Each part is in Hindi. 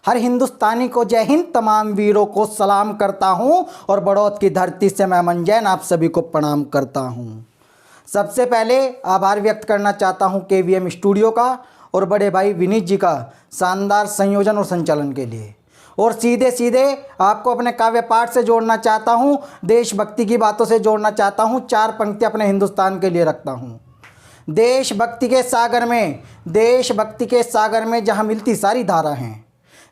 हर हिंदुस्तानी को जय हिंद, तमाम वीरों को सलाम करता हूं और बड़ौत की धरती से मैं अमन जैन आप सभी को प्रणाम करता हूं। सबसे पहले आभार व्यक्त करना चाहता हूं केवीएम स्टूडियो का और बड़े भाई विनीत जी का शानदार संयोजन और संचालन के लिए। और सीधे सीधे आपको अपने काव्य पाठ से जोड़ना चाहता हूं, देशभक्ति की बातों से जोड़ना चाहता हूं। 4 पंक्ति अपने हिंदुस्तान के लिए रखता हूं। देशभक्ति के सागर में जहां मिलती सारी धारा हैं,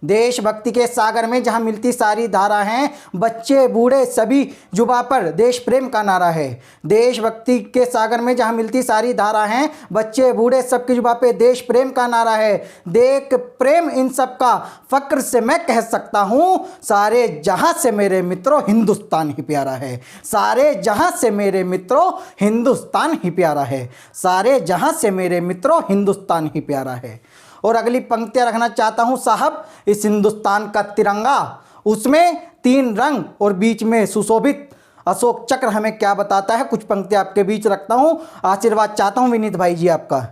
देशभक्ति के सागर में जहां मिलती सारी धारा हैं, बच्चे बूढ़े सभी जुबां पर देश प्रेम का नारा है। देशभक्ति के सागर में जहां मिलती सारी धारा हैं, बच्चे बूढ़े सबकी जुबां पे देश प्रेम का नारा है। देख प्रेम इन सब का फक्र से मैं कह सकता हूं, सारे जहां से मेरे मित्रों हिंदुस्तान ही प्यारा है। सारे जहां से मेरे मित्रों हिंदुस्तान ही प्यारा है। सारे जहां से मेरे मित्रों हिंदुस्तान ही प्यारा है। और अगली पंक्तियां रखना चाहता हूं साहब, इस हिंदुस्तान का तिरंगा, उसमें 3 रंग और बीच में सुशोभित अशोक चक्र हमें क्या बताता है। कुछ पंक्तियां आपके बीच रखता हूं, आशीर्वाद चाहता हूं विनीत भाई जी आपका।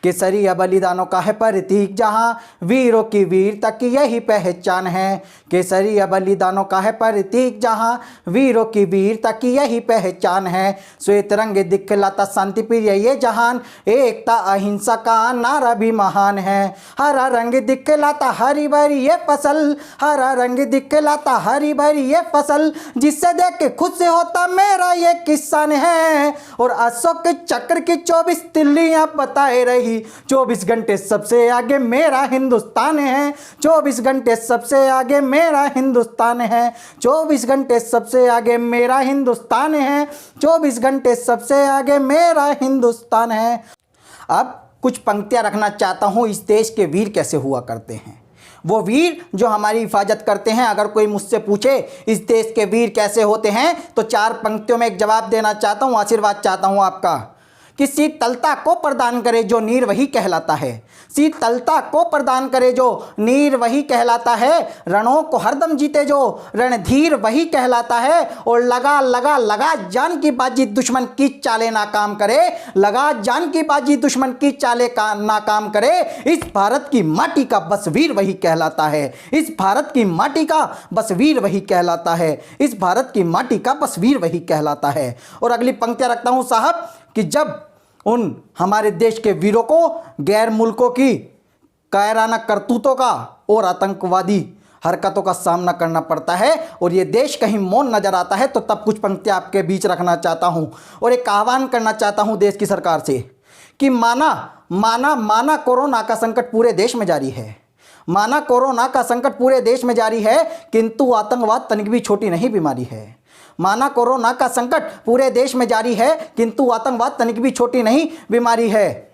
केसरिया बलिदानों का है प्रतीक, जहां वीरों की वीरता की यही पहचान है। केसरिया बलिदानों का है प्रतीक, जहां वीरों की वीरता की यही पहचान है। श्वेत रंग दिखलाता शांति प्रिय ये जहान, एकता अहिंसा का नारा भी महान है। हरा रंग दिखलाता हरी भरी ये फसल, हरा रंग दिखलाता हरी भरी ये फसल, जिससे देख के खुद से होता मेरा ये किसान है। और अशोक चक्र की 24 तिल्लियां बताए रही, 24 घंटे सबसे आगे मेरा हिंदुस्तान है। 24 घंटे सबसे आगे मेरा हिंदुस्तान है। 24 घंटे सबसे आगे मेरा हिंदुस्तान है। 24 घंटे सबसे आगे मेरा हिंदुस्तान है। अब कुछ पंक्तियां रखना चाहता हूं, इस देश के वीर कैसे हुआ करते हैं। वो वीर जो हमारी हिफाजत करते हैं। अगर कोई मुझसे पूछे इस देश के वीर कैसे होते हैं, तो 4 पंक्तियों में एक जवाब देना चाहता हूं, आशीर्वाद चाहता हूं आपका कि शीतलता को प्रदान करे जो नीर वही कहलाता है। शीतलता को प्रदान करे जो नीर वही कहलाता है। रणों को हरदम जीते जो रणधीर वही कहलाता है। और लगा लगा लगा जान की बाजी दुश्मन की चाले नाकाम करे, लगा जान की बाजी दुश्मन की चाले का नाकाम करे। इस भारत की माटी का बस वीर वही कहलाता है। इस भारत की माटी का बस वीर वही कहलाता है। इस भारत की माटी का बस वीर वही कहलाता है। और अगली पंक्तियां रखता हूं साहब कि जब उन हमारे देश के वीरों को गैर मुल्कों की कायराना करतूतों का और आतंकवादी हरकतों का सामना करना पड़ता है और ये देश कहीं मौन नजर आता है, तो तब कुछ पंक्तियां आपके बीच रखना चाहता हूं और एक आह्वान करना चाहता हूं देश की सरकार से कि माना कोरोना का संकट पूरे देश में जारी है। माना कोरोना का संकट पूरे देश में जारी है, किंतु आतंकवाद तनिक भी छोटी नहीं बीमारी है। माना कोरोना का संकट पूरे देश में जारी है, किंतु आतंकवाद तनिक भी छोटी नहीं बीमारी है।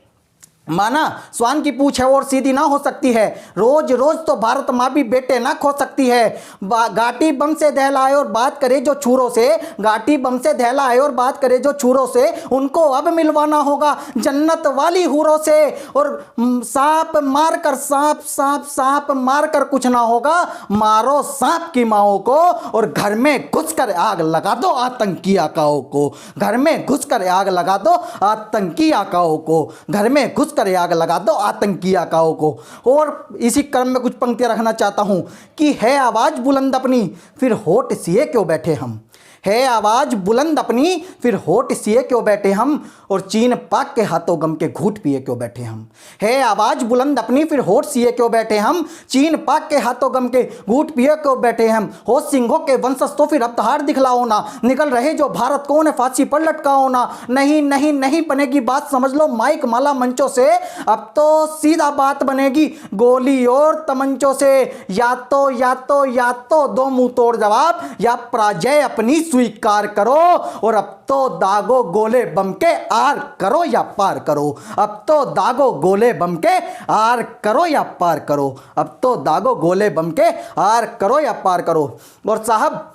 माना स्वान की पूछ है और सीधी ना हो सकती है, रोज रोज तो भारत माँ भी बेटे ना खो सकती है। घाटी बम से दहलाए और बात करे जो छुरों से, घाटी बम से दहलाए और बात करे जो छुरों से, उनको अब मिलवाना होगा जन्नत वाली हूरों से। और सांप मार कर सांप मार कर कुछ ना होगा, मारो सांप की माओ को और घर में घुसकर आग लगा दो आतंकी आकाओं को। घर में घुसकर आग लगा दो आतंकी आकाओं को। घर में घुस कर आग लगा दो आतंकी आकाओं को। और इसी क्रम में कुछ पंक्तियां रखना चाहता हूं कि है आवाज बुलंद अपनी फिर होठ सिए क्यों बैठे हम। है आवाज बुलंद अपनी फिर होठ सिए क्यों बैठे हम, और चीन पाक के हाथों गम के घूंट पिए क्यों बैठे हम। है आवाज बुलंद अपनी फिर होठ सिए क्यों बैठे हम, चीन पाक के हाथों गम के घूंट पिए क्यों बैठे हम। हो सिंहों के वंशज तो फिर अब तहार दिखलाओ ना, निकल रहे जो भारत को उन्हें फांसी पर लटकाओ ना। नहीं नहीं नहीं बनेगी बात समझ लो माइक माला मंचों से, अब तो सीधा बात बनेगी गोली और तमंचों से। या तो दो मुंह तोड़ जवाब या पराजय अपनी स्वीकार करो। और अब तो दागो गोले बम के आर करो या पार करो। अब तो दागो गोले बम के आर करो या पार करो। अब तो दागो गोले बम के आर करो या पार करो। और साहब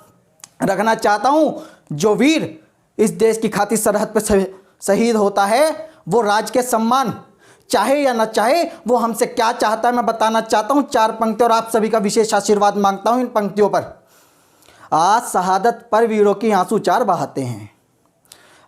रखना चाहता हूं, जो वीर इस देश की खातिर सरहद पर शहीद होता है, वो राज के सम्मान चाहे या ना चाहे, वो हमसे क्या चाहता है मैं बताना चाहता हूं। 4 पंक्तियों और आप सभी का विशेष आशीर्वाद मांगता हूं इन पंक्तियों पर। आज शहादत पर वीरों की आंसू 4 बहाते हैं।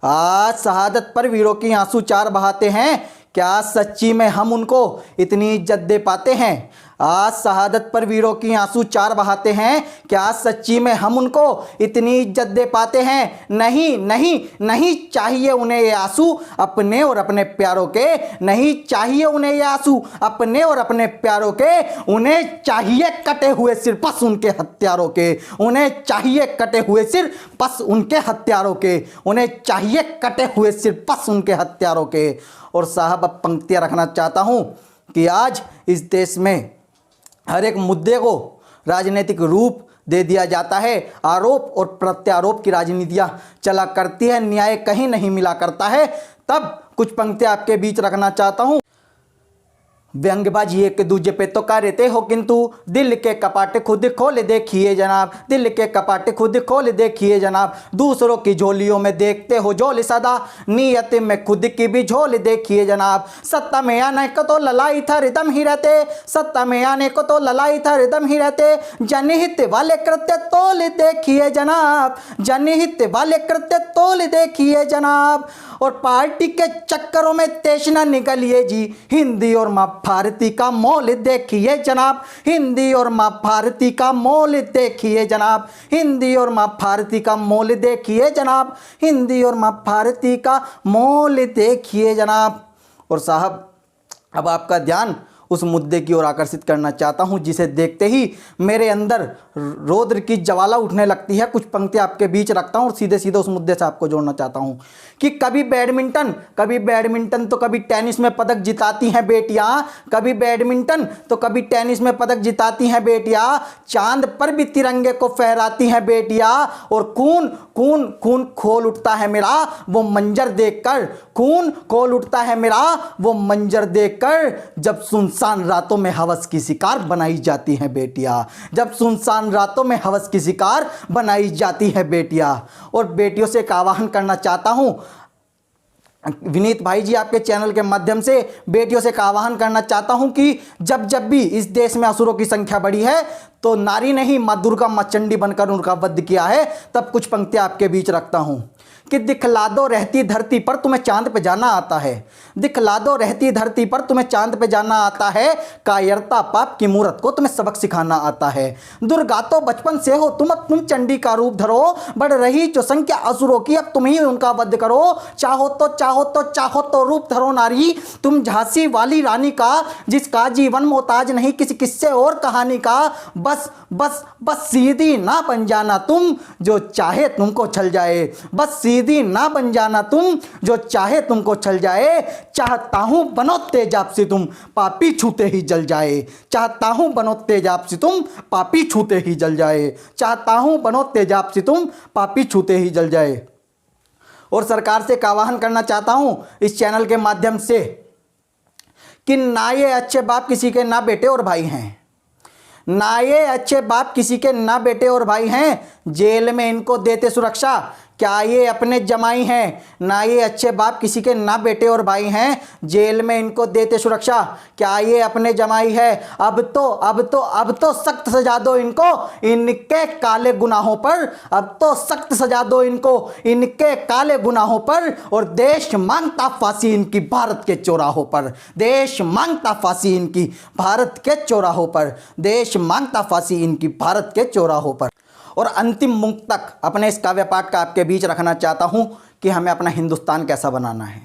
आज शहादत पर वीरों की आंसू 4 बहाते हैं। क्या सच्ची में हम उनको इतनी इज्जत दे पाते हैं। आज शहादत पर वीरों की आंसू चार बहाते हैं, क्या सच्ची में हम उनको इतनी इज्जत दे पाते हैं? नहीं नहीं नहीं चाहिए उन्हें ये आंसू अपने और अपने प्यारों के, नहीं चाहिए उन्हें ये आंसू अपने और अपने प्यारों के, उन्हें चाहिए कटे हुए सिर बस उनके हत्यारों के, उन्हें चाहिए कटे हुए सिर बस उनके हत्यारों के, उन्हें चाहिए कटे हुए सिर बस उनके हत्यारों के। और साहब अब पंक्तियां रखना चाहता हूं कि आज इस देश में हर एक मुद्दे को राजनीतिक रूप दे दिया जाता है, आरोप और प्रत्यारोप की राजनीतियां चला करती है, न्याय कहीं नहीं मिला करता है। तब कुछ पंक्तियां आपके बीच रखना चाहता हूं। व्यंग्यबाजी एक दूजे पे तो कर रहते हो, किंतु दिल के कपाटे खुद खोल देखिए जनाब, दिल के कपाटे खुद खोल देखिए जनाब, दूसरों की झोलियों में देखते हो झोल सदा, नीयत में खुद की भी झोल देखिए जनाब। सत्ता में आने को तो ललाई था रिदम ही रहते, सत्ता में आने को तो ललाई था रिदम ही रहते, जनहित वाले कृत्य तोल देखिए जनाब, जनहित वाले कृत्य तोल देखिए जनाब। और पार्टी के चक्करों में तेजना निकलिए जी, हिंदी और माँ भारती का मोल देखिए जनाब, हिंदी और माँ भारती का मोल देखिए जनाब, हिंदी और माँ भारती का मोल देखिए जनाब, हिंदी और माँ भारती का मोल देखिए जनाब। और साहब अब आपका ध्यान उस मुद्दे की ओर आकर्षित करना चाहता हूं जिसे देखते ही मेरे अंदर रौद्र की ज्वाला उठने लगती है। कुछ पंक्तियां आपके बीच रखता हूं और सीधे सीधे उस मुद्दे से आपको जोड़ना चाहता हूं कि कभी बैडमिंटन तो कभी टेनिस में पदक जिताती हैं बेटियां, कभी बैडमिंटन तो कभी टेनिस में पदक जिताती हैं बेटियां, चांद पर भी तिरंगे को फहराती हैं बेटियां। और खून खून खून खोल उठता है मेरा वो मंजर देखकर, खून खोल उठता है मेरा वो मंजर देखकर, जब सुनसान रातों में हवस की शिकार बनाई जाती हैं बेटियां, जब सुनसान रातों में हवस की शिकार बनाई जाती है बेटियां। और बेटियों से एक आह्वान करना चाहता हूं, विनीत भाई जी आपके चैनल के माध्यम से बेटियों से एक आह्वान करना चाहता हूं कि जब जब भी इस देश में असुरों की संख्या बढ़ी है तो नारी ने ही मां दुर्गा मां चंडी बनकर उनका वध किया है। तब कुछ पंक्तियां आपके बीच रखता हूं कि दिखला दो रहती धरती पर तुम्हें चांद पे जाना आता है, दिखला दो रहती धरती पर तुम्हें चांद पे जाना आता है, कायरता पाप की मूरत को तुम्हें सबक सिखाना आता है। दुर्गा तो बचपन से हो तुम, अब तुम चंडी का रूप धरो, बढ़ रही जो संख्या असुरों की अब तुम ही उनका वध करो। चाहो तो रूप धरो नारी, तुम झांसी वाली रानी का जिसका जीवन मोहताज नहीं किसी किस्से और कहानी का। बस बस बस सीधी ना बन जाना तुम जो चाहे तुमको छल जाए, बस सीधी ना बन जाना तुम जो चाहे तुमको छल जाए। चाहता हूं बनो तेजाब तुम पापी छूते ही जल जाए, चाहता हूं बनो तेजाब तुम पापी छूते ही जल जाए, चाहता हूं बनो तेजाब तुम पापी छूते ही जल जाए। और सरकार से एक आह्वान करना चाहता हूं इस चैनल के माध्यम से कि ना ये अच्छे बाप किसी के ना बेटे और भाई हैं, ना ये अच्छे बाप किसी के ना बेटे और भाई हैं, जेल में इनको देते सुरक्षा क्या ये अपने जमाई हैं। ना ये अच्छे बाप किसी के ना बेटे और भाई हैं, जेल में इनको देते सुरक्षा क्या ये अपने जमाई है। अब तो सख्त सजा दो इनको इनके काले गुनाहों पर, अब तो सख्त सजा दो इनको इनके काले गुनाहों पर। और देश मांगता फांसी इनकी भारत के चौराहों पर, देश मांगता फांसी इनकी भारत के चौराहों पर, देश मांगता फांसी इनकी भारत के चौराहों पर। और अंतिम मुक्त तक अपने इस काव्य पाठ का आपके बीच रखना चाहता हूं कि हमें अपना हिंदुस्तान कैसा बनाना है,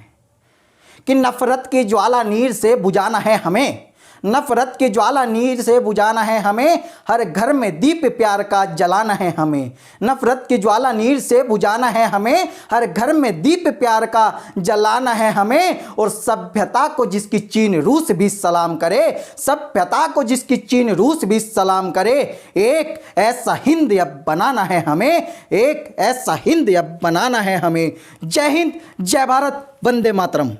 कि नफरत की ज्वाला नीर से बुझाना है हमें, नफरत की ज्वाला नीर से बुझाना है हमें, हर घर में दीप प्यार का जलाना है हमें, नफरत की ज्वाला नीर से बुझाना है हमें, हर घर में दीप प्यार का जलाना है हमें। और सभ्यता को जिसकी चीन रूस भी सलाम करे, सभ्यता को जिसकी चीन रूस भी सलाम करे, एक ऐसा हिंद अब बनाना है हमें, एक ऐसा हिंद अब बनाना है हमें। जय हिंद, जय भारत, वंदे मातरम।